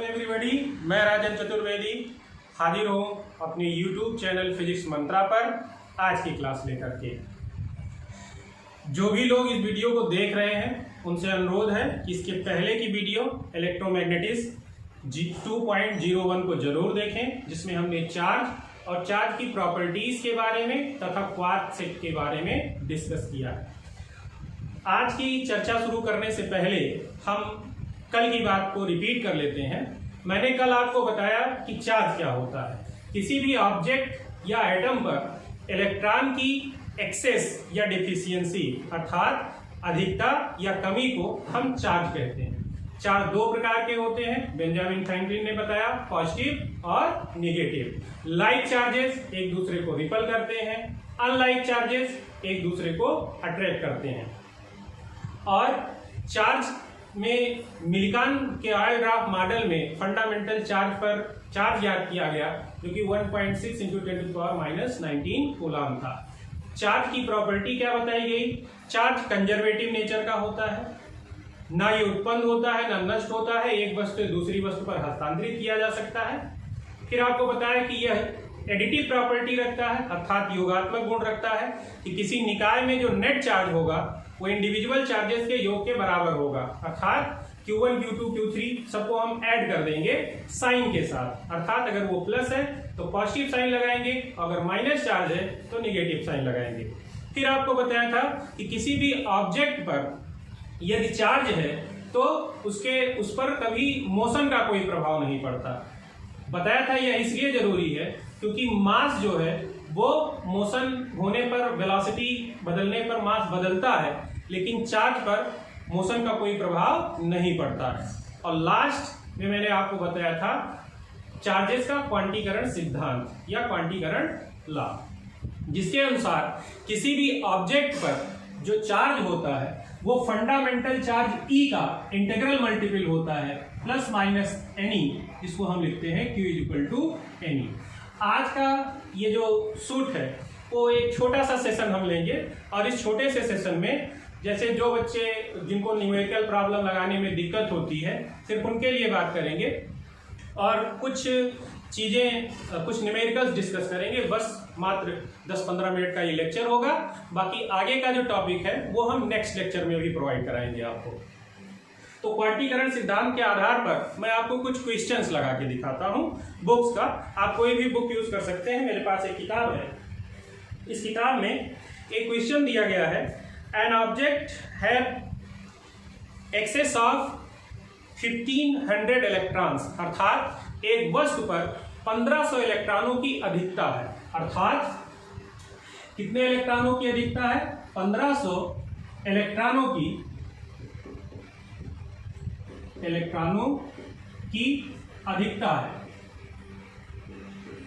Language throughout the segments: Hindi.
हेलो एवरीबॉडी, मैं राजन चतुर्वेदी हाजिर हूँ अपने यूट्यूब चैनल फिजिक्स मंत्रा पर आज की क्लास लेकर के। जो भी लोग इस वीडियो को देख रहे हैं उनसे अनुरोध है कि इसके पहले की वीडियो इलेक्ट्रोमैग्नेटिक्स 2.01 को जरूर देखें, जिसमें हमने चार्ज और चार्ज की प्रॉपर्टीज के बारे में तथा क्वार्क सेट के बारे में डिस्कस किया है। आज की चर्चा शुरू करने से पहले हम कल की बात को रिपीट कर लेते हैं। मैंने कल आपको बताया कि चार्ज क्या होता है। किसी भी ऑब्जेक्ट या एटम पर इलेक्ट्रॉन की एक्सेस या डिफिशियंसी अर्थात अधिकता या कमी को हम चार्ज कहते हैं। चार्ज दो प्रकार के होते हैं, बेंजामिन फ्रैंकलिन ने बताया, पॉजिटिव और निगेटिव। लाइक चार्जेस एक दूसरे को रिपल करते हैं, अनलाइक चार्जेस एक दूसरे को अट्रैक्ट करते हैं। और चार्ज में मिल्कान के ऑयल-ग्राफ मॉडल में फंडामेंटल चार्ज पर चार्ज याद किया गया, जो कि 1.6 × 10⁻⁹ कूलम था। चार्ज की प्रॉपर्टी क्या बताई गई? चार्ज कंजर्वेटिव नेचर का होता है, ना ये उत्पन्न होता है ना नष्ट होता है, एक वस्तु दूसरी वस्तु पर हस्तांतरित किया जा सकता है। फिर आपको बताया कि यह एडिटिव प्रॉपर्टी रखता है अर्थात योगात्मक गुण रखता है कि किसी निकाय में जो नेट चार्ज होगा वो इंडिविजुअल चार्जेस के योग के बराबर होगा, अर्थात Q1, Q2, Q3 सबको हम ऐड कर देंगे साइन के साथ। अर्थात अगर वो प्लस है तो पॉजिटिव साइन लगाएंगे, अगर माइनस चार्ज है तो निगेटिव साइन लगाएंगे। फिर आपको बताया था कि किसी भी ऑब्जेक्ट पर यदि चार्ज है तो उस पर कभी मोशन का कोई प्रभाव नहीं पड़ता। बताया था यह इसलिए जरूरी है क्योंकि मास जो है वो मोशन होने पर, वेलोसिटी बदलने पर मास बदलता है, लेकिन चार्ज पर मोशन का कोई प्रभाव नहीं पड़ता है। और लास्ट में मैंने आपको बताया था चार्जेस का क्वांटीकरण सिद्धांत या क्वांटीकरण लॉ, जिसके अनुसार किसी भी ऑब्जेक्ट पर जो चार्ज होता है वो फंडामेंटल चार्ज E का इंटीग्रल मल्टीपल होता है प्लस माइनस NE, जिसको हम लिखते हैं Q = NE। आज का ये जो शूट है वो एक छोटा सा सेशन हम लेंगे, और इस छोटे से सेशन में जैसे जो बच्चे जिनको न्यूमेरिकल प्रॉब्लम लगाने में दिक्कत होती है सिर्फ उनके लिए बात करेंगे और कुछ चीज़ें, कुछ न्यूमेरिकल्स डिस्कस करेंगे। बस मात्र 10-15 मिनट का ये लेक्चर होगा, बाकी आगे का जो टॉपिक है वो हम नेक्स्ट लेक्चर में भी प्रोवाइड कराएंगे आपको। तो क्वांटीकरण सिद्धांत के आधार पर मैं आपको कुछ क्वेश्चंस लगा के दिखाता हूं बुक्स का। आप कोई भी बुक यूज कर सकते हैं। मेरे पास एक किताब है, इस किताब में एक क्वेश्चन दिया गया है, an object have excess of 1500 electrons, अर्थात एक वस्तु पर 1500 इलेक्ट्रॉनों की अधिकता है। अर्थात कितने इलेक्ट्रॉनों की अधिकता है? 1500 इलेक्ट्रॉनों की अधिकता है।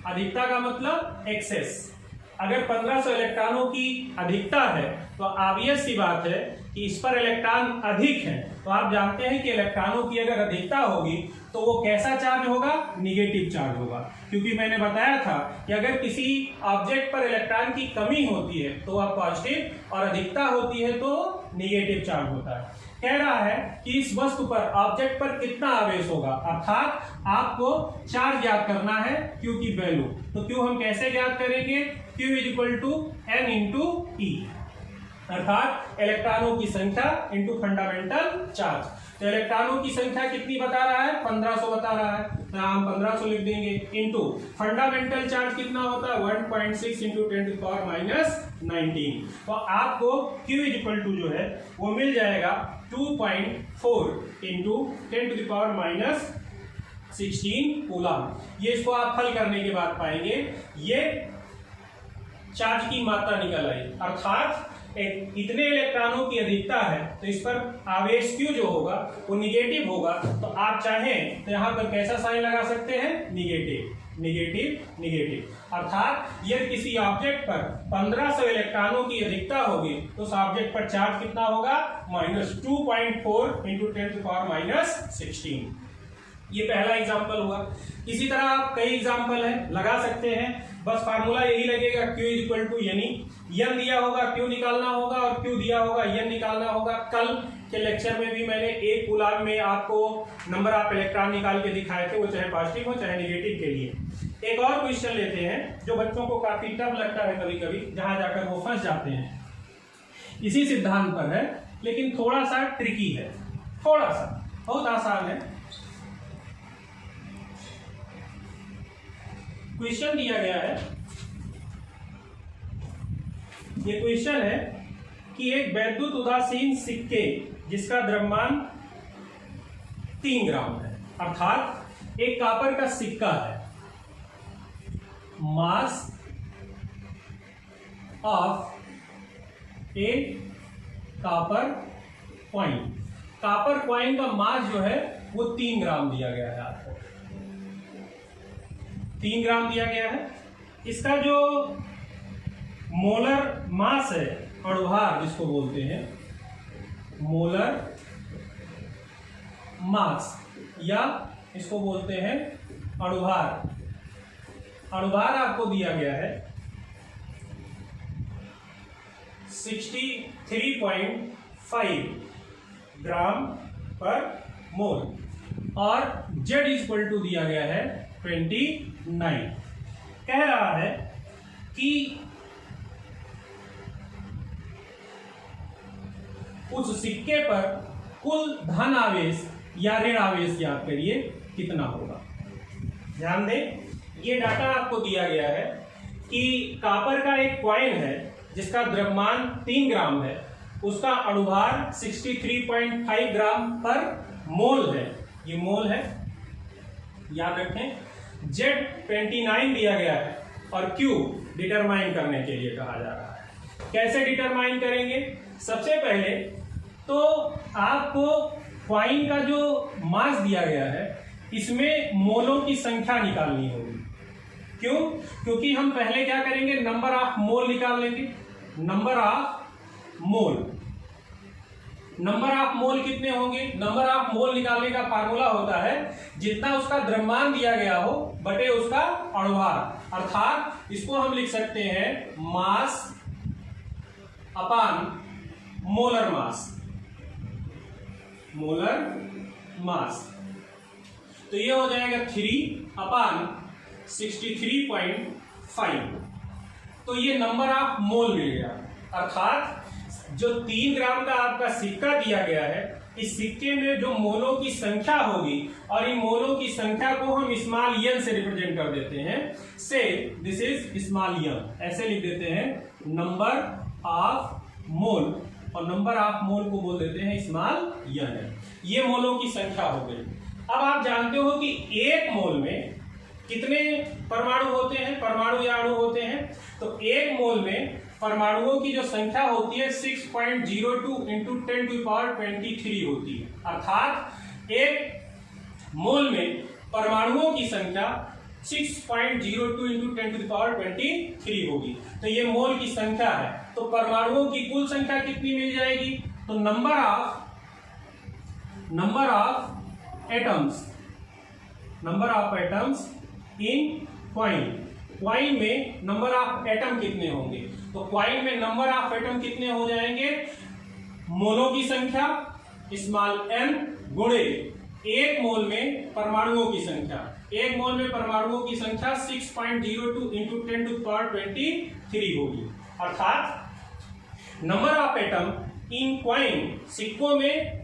अधिकता का मतलब एक्सेस। अगर 1500 इलेक्ट्रॉनों की अधिकता है तो ऑब्वियस सी बात है कि इस पर इलेक्ट्रॉन अधिक हैं। तो आप जानते हैं कि इलेक्ट्रॉनों की अगर अधिकता होगी तो वो कैसा चार्ज होगा? निगेटिव चार्ज होगा, क्योंकि मैंने बताया था कि अगर किसी ऑब्जेक्ट पर इलेक्ट्रॉन की कमी होती है तो वह पॉजिटिव और अधिकता होती है तो निगेटिव चार्ज होता है। कह रहा है कि इस वस्तु पर, ऑब्जेक्ट पर कितना आवेश होगा, अर्थात आपको चार्ज ज्ञात करना है Q की वैल्यू। तो Q हम कैसे ज्ञात करेंगे? Q = N × E, अर्थात इलेक्ट्रॉनों की संख्या इंटू फंडामेंटल चार्ज। तो इलेक्ट्रॉनों की संख्या कितनी बता रहा है? 1500 बता रहा है, तो हम 1500 लिख देंगे, इंटू फंडामेंटल चार्ज कितना होता है? 1.6 × 10⁻⁹। तो आपको Q = जो है वो मिल जाएगा 2.4 × 10⁻⁻16 कूलम। ये इसको आप हल करने के बाद पाएंगे ये चार्ज की मात्रा निकल आई, अर्थात इतने इलेक्ट्रॉनों की अधिकता है तो इस पर आवेश Q जो होगा वो निगेटिव होगा। तो आप चाहें तो यहाँ पर कैसा साइन लगा सकते हैं? Negative, negative, negative. अर्थात यदि किसी ऑब्जेक्ट पर 1500 इलेक्ट्रॉनों की अधिकता होगी तो उस ऑब्जेक्ट पर चार्ज कितना होगा? -2.4 × 10⁻⁻16। ये पहला एग्जाम्पल हुआ। इसी तरह आप कई एग्जाम्पल है लगा सकते हैं, बस फार्मूला यही लगेगा Q = N। N दिया होगा Q निकालना होगा और Q दिया होगा N निकालना होगा। कल के लेक्चर में भी मैंने एक कूलाम में आपको नंबर ऑफ इलेक्ट्रॉन निकाल के दिखाए थे, वो चाहे पॉजिटिव हो चाहे नेगेटिव के लिए। एक और क्वेश्चन लेते हैं जो बच्चों को काफी टफ लगता है कभी कभी, जहां जाकर वो फंस जाते हैं। इसी सिद्धांत पर है लेकिन थोड़ा सा ट्रिकी है, थोड़ा सा, बहुत आसान है। क्वेश्चन दिया गया है, ये क्वेश्चन है कि एक वैद्युत उदासीन सिक्के जिसका द्रव्यमान 3 ग्राम है, अर्थात एक कॉपर का सिक्का है, mass of A copper coin, copper coin का मास जो है वो 3 ग्राम दिया गया है आपको, 3 ग्राम दिया गया है। इसका जो मोलर मास है, अणुभार जिसको बोलते हैं, मोलर मास या इसको बोलते हैं अणुभार, अणुभार आपको दिया गया है 63.5 ग्राम पर मोल और Z इक्वल टू दिया गया है 29। कह रहा है कि उस सिक्के पर कुल धन आवेश या ऋण आवेश याद करिए कितना होगा। ध्यान दें, ये डाटा आपको दिया गया है कि कॉपर का एक कॉइन है जिसका द्रव्यमान 3 ग्राम है, उसका अणुभार 63.5 ग्राम पर मोल है, ये मोल है, याद रखें। Z 29 दिया गया है और Q डिटरमाइन करने के लिए कहा जा रहा है। कैसे डिटरमाइन करेंगे? सबसे पहले तो आपको कॉइन का जो मास दिया गया है इसमें मोलों की संख्या निकालनी होगी। क्यों? क्योंकि हम पहले क्या करेंगे, नंबर ऑफ मोल निकाल लेंगे। Number of mole, number of mole कितने होंगे? नंबर ऑफ मोल निकालने का फार्मूला होता है जितना उसका द्रव्यमान दिया गया हो बटे उसका अणुभार, अर्थात इसको हम लिख सकते हैं mass upon molar mass, molar mass. तो ये हो जाएगा 3 अपॉन 63.5। तो ये नंबर ऑफ मोल मिल गया, अर्थात जो 3 ग्राम का आपका सिक्का दिया गया है, इस सिक्के में जो मोलों की संख्या होगी और इन मोलों की संख्या को हम स्मॉल n से रिप्रेजेंट कर देते हैं। से दिस इज स्मॉल n, ऐसे लिख देते हैं नंबर ऑफ मोल, और नंबर ऑफ मोल को बोल देते हैं स्मॉल n। ये मोलों की संख्या हो गई। अब आप जानते हो कि एक मोल में कितने परमाणु होते हैं, परमाणु या अणु होते हैं? तो एक मोल में परमाणुओं की जो संख्या होती है 6.02 इंटू 10⁻23 होती है, अर्थात एक मोल में परमाणुओं की संख्या 6.02 इंटू 10⁻23 होगी। तो ये मोल की संख्या है। तो परमाणुओं की कुल संख्या कितनी मिल जाएगी? तो number of atoms, number of atoms in coin, coin में नंबर ऑफ एटम कितने होंगे? तो क्वाइन में नंबर ऑफ एटम कितने हो जाएंगे? मोलों की संख्या स्मॉल n गुणे एक मोल में परमाणुओं की संख्या, एक मोल में परमाणुओं की संख्या 6.02 इंटू 10⁻23 होगी, अर्थात number of atom in coin, सिक्कों में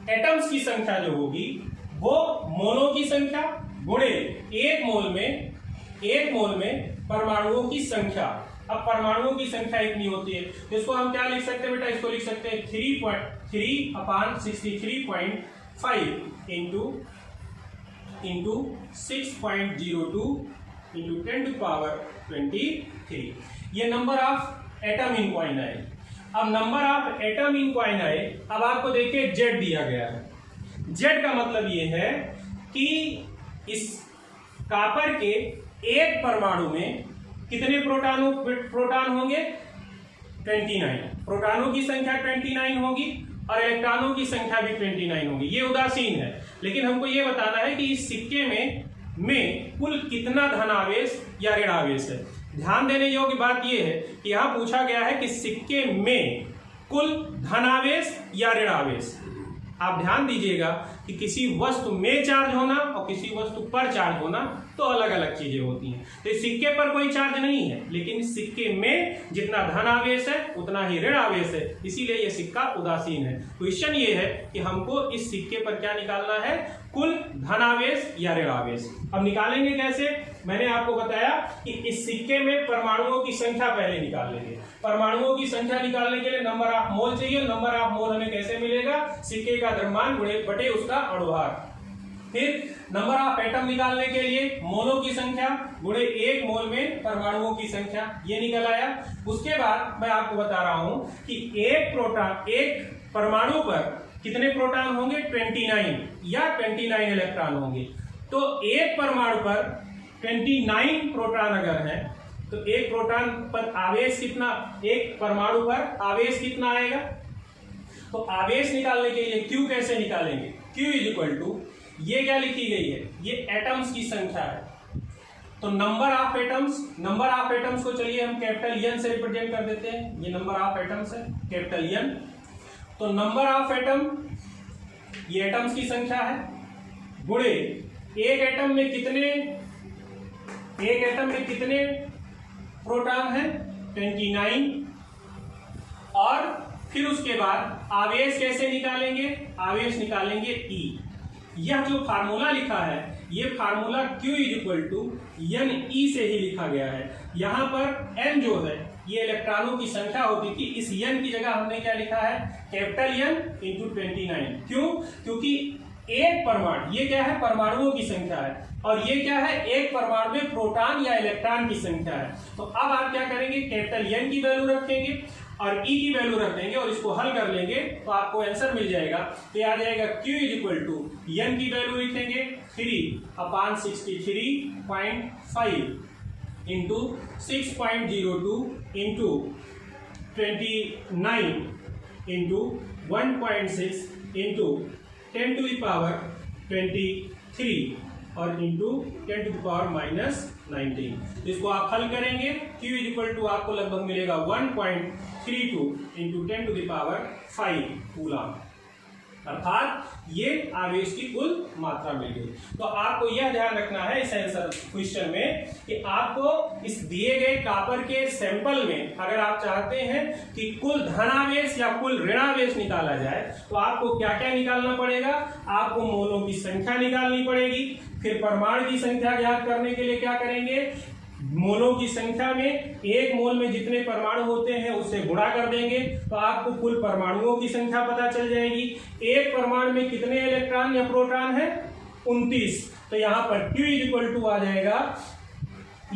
एटम्स की संख्या जो होगी वो मोलों की संख्या गुणे एक मोल में परमाणुओं की संख्या। अब परमाणुओं की संख्या इतनी होती है तो इसको हम क्या लिख सकते हैं बेटा? इसको लिख सकते हैं 3 अपॉन 63.5 इंटू 6.02 इंटू 10⁻23। ये number of atom in coin है। अब number of atom in coin है। अब आपको देखिए Z दिया गया है। Z का मतलब ये है कि इस कॉपर के एक परमाणु में कितने प्रोटॉन होंगे? 29। प्रोटॉनों की संख्या 29 होगी और इलेक्ट्रॉनों की संख्या भी 29 होगी। ये उदासीन है, लेकिन हमको ये बताना है कि इस सिक्के में कुल कितना धनावेश या ऋणावेश है। ध्यान देने योग्य बात यह है कि यहां पूछा गया है कि सिक्के में कुल धनावेश या ऋणावेश। आप ध्यान दीजिएगा कि किसी वस्तु में चार्ज होना और किसी वस्तु पर चार्ज होना तो अलग अलग चीजें होती हैं। तो इस सिक्के पर कोई चार्ज नहीं है, लेकिन इस सिक्के में जितना धन आवेश है उतना ही ऋण आवेश है, इसीलिए यह सिक्का उदासीन है। क्वेश्चन ये है कि हमको इस सिक्के पर क्या निकालना है, कुल धनावेश या ऋण आवेश। अब निकालेंगे कैसे, मैंने आपको बताया कि इस सिक्के में परमाणुओं की संख्या पहले निकाल लेंगे। परमाणुओं की संख्या निकालने के लिए नंबर ऑफ मोल चाहिए। नंबर ऑफ मोल हमें कैसे मिलेगा, सिक्के का द्रव्यमान बटे उसका अणुभार। फिर नंबर ऑफ एटम निकालने के लिए मोलों की संख्या गुणे 1 मोल में परमाणुओं की संख्या, ये निकल आया। उसके बाद मैं आपको बता रहा हूं कि एक परमाणु पर कितने प्रोटॉन होंगे, 29 या 29 इलेक्ट्रॉन होंगे। तो एक परमाणु पर 29 प्रोटॉन अगर है तो एक प्रोटॉन पर आवेश कितना, एक परमाणु पर आवेश कितना आएगा। तो आवेश निकालने के लिए Q कैसे निकालेंगे, Q इज इक्वल टू, ये क्या लिखी गई है, ये एटम्स की संख्या है। तो नंबर ऑफ एटम्स को चलिए हम कैपिटल N से रिप्रेजेंट कर देते हैं। ये नंबर ऑफ एटम्स है कैपिटल N। तो नंबर ऑफ एटम, ये एटम्स की संख्या है, गुणे एक एटम में कितने प्रोटॉन है, 29। और फिर उसके बाद आवेश कैसे निकालेंगे, आवेश निकालेंगे E। यह जो फार्मूला लिखा है, ये formula Q is equal to NE से ही लिखा गया है। यहां पर N जो है ये इलेक्ट्रॉनों की संख्या होती थी, इस N की जगह हमने क्या लिखा है, कैपिटल N इंटू 29। क्यों, क्योंकि एक परमाणु, ये क्या है, परमाणुओं की संख्या है, और ये क्या है, एक परमाणु में प्रोटॉन या इलेक्ट्रॉन की संख्या है। तो अब आप क्या करेंगे, कैपिटल N की वैल्यू रखेंगे और E की वैल्यू रख देंगे और इसको हल कर लेंगे तो आपको आंसर मिल जाएगा। तो आ जाएगा Q is equal to N की वैल्यू लिखेंगे 3/63.5 into 6.02 into 29 into 1.6 into 10 to the power 23 और इंटू 10 टू द पावर -19। इसको आप हल करेंगे, Q इज इक्वल टू आपको लगभग मिलेगा 1.32 into 10 to the power 5 coulomb, अर्थात ये आवेश की कुल मात्रा मिल गई। तो आपको यह ध्यान रखना है इस आंसर क्वेश्चन में कि आपको इस दिए गए कॉपर के सैंपल में अगर आप चाहते हैं कि कुल धनावेश या कुल ऋणावेश निकाला जाए तो आपको क्या क्या निकालना पड़ेगा, आपको मोलों की संख्या निकालनी पड़ेगी। फिर परमाणु की संख्या ज्ञात करने के लिए क्या करेंगे, मोलों की संख्या में एक मोल में जितने परमाणु होते हैं उससे गुणा कर देंगे तो आपको कुल परमाणुओं की संख्या पता चल जाएगी। एक परमाणु में कितने इलेक्ट्रॉन या प्रोटॉन है, 29। तो यहां पर Q इज इक्वल टू आ जाएगा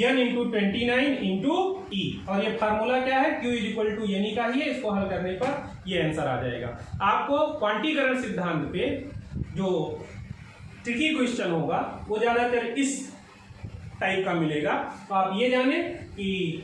N इंटू 29 इंटू E, और ये फार्मूला क्या है, Q is equal to NE का ही है। इसको हल करने पर ये आंसर आ जाएगा। आपको क्वांटीकरण सिद्धांत पे जो ट्रिकी क्वेश्चन होगा वो ज्यादातर इस टाइप का मिलेगा। तो आप ये जाने कि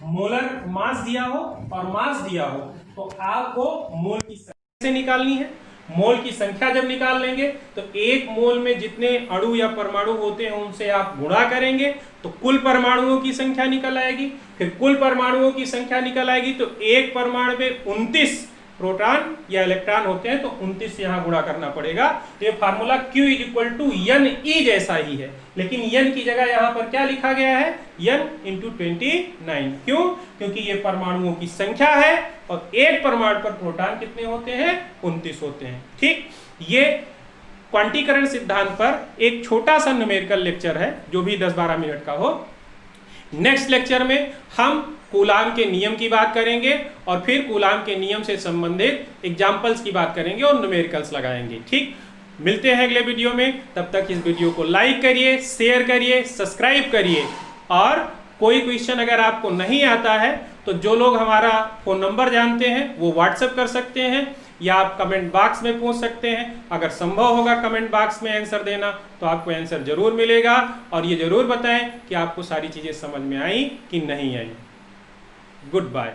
मोलर मास दिया हो और मास दिया हो तो आपको मोल की संख्या से निकालनी है। मोल की संख्या जब निकाल लेंगे तो एक मोल में जितने अणु या परमाणु होते हैं उनसे आप गुणा करेंगे तो कुल परमाणुओं की संख्या निकल आएगी। फिर कुल परमाणुओं की संख्या निकल आएगी तो एक परमाणु में 29 प्रोटॉन या इलेक्ट्रॉन होते हैं तो 29 से यहां गुणा करना पड़ेगा। तो ये formula Q is equal to NE जैसा ही है, लेकिन N की जगह यहां पर क्या लिखा गया है, N इंटू 29। क्यों, क्योंकि ये परमाणुओं की संख्या है और एक परमाणु पर प्रोटॉन कितने होते हैं, 29 होते हैं। ठीक, ये क्वांटीकरण सिद्धांत पर एक छोटा सा न्यूमेरिकल लेक्चर है जो भी 10-12 मिनट का हो। नेक्स्ट लेक्चर में हम कूलाम के नियम की बात करेंगे और फिर कूलाम के नियम से संबंधित एग्जाम्पल्स की बात करेंगे और न्यूमेरिकल्स लगाएंगे। ठीक, मिलते हैं अगले वीडियो में। तब तक इस वीडियो को लाइक करिए, शेयर करिए, सब्सक्राइब करिए। और कोई क्वेश्चन अगर आपको नहीं आता है तो जो लोग हमारा फ़ोन नंबर जानते हैं वो व्हाट्सएप कर सकते हैं या आप कमेंट बॉक्स में पूछ सकते हैं। अगर संभव होगा कमेंट बॉक्स में आंसर देना तो आपको आंसर जरूर मिलेगा। और ये जरूर बताएं कि आपको सारी चीज़ें समझ में आई कि नहीं आई। Good bye.